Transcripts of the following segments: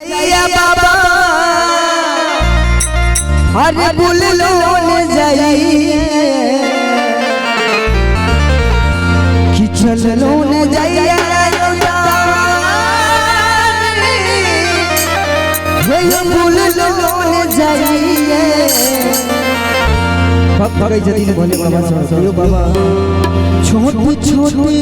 बाबा हर बुल लोन जाइए कि चल लोन जाइए बुल लोन जाइए भगत जदी बोले बाबा सुनो बाबा छोटी छोटी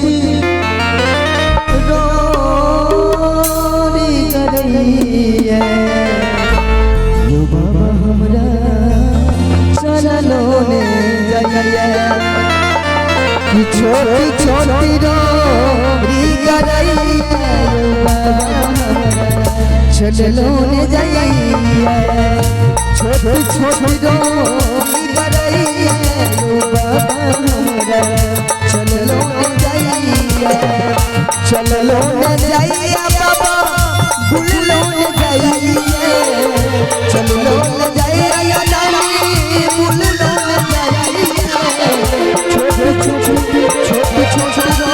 रोरी करिए यो बाबा हमरा चलो ने जाइए कि छोटी छोटी रोरी करिए यो बाबा चलो ने जाइए छोटी छोटी रोरी करिए यो बाबा हमरा चलो ने जाइए चलो न जाइए बाबा बुल लोन जाइए चलो न जाइए नानी बुल लोन जाइए छोटे छोटे चलो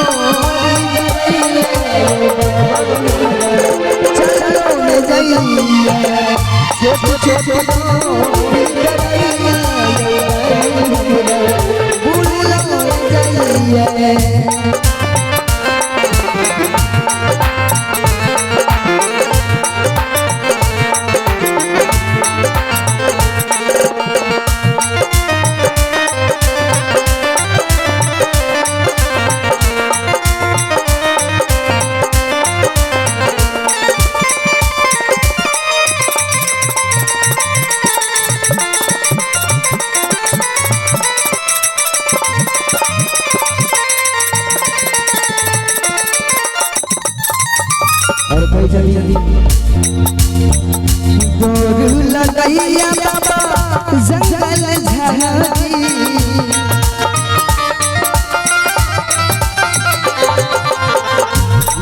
न जाइए छोटे छोटे बुल लोन जाइए और कोई जल्दी गोरु लगैया बाबा जंगल झाड़ी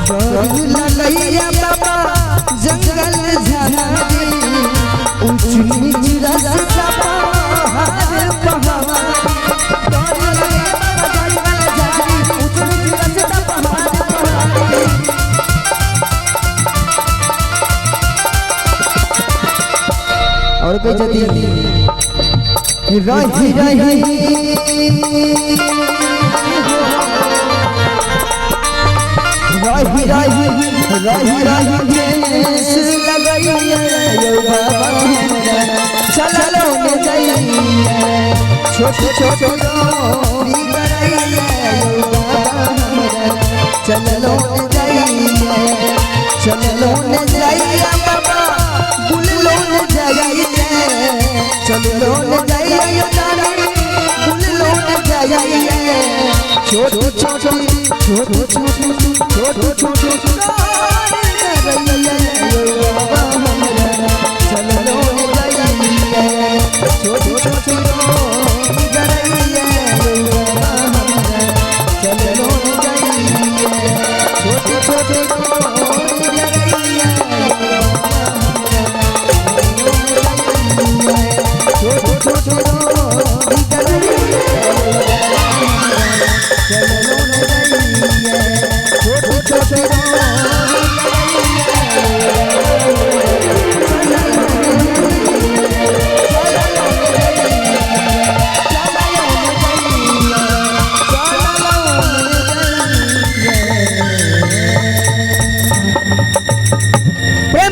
गोरु लगैया बाबा जंगल झाड़ी ऊंच नीच रास्ता पहाड़ पहाड़ गोरु लगैया बाबा जंगल झाड़ी ऊंच नीच रास्ता पहाड़ पहाड़ और कोई जदी रही रही चलो ने जाइए छोटे छोटे चलो ने जाइए चलो ने जाइए बाबा बुल लोन जाइए चलो न जाइए नानी बुल लोन जाइए छोटे छोटे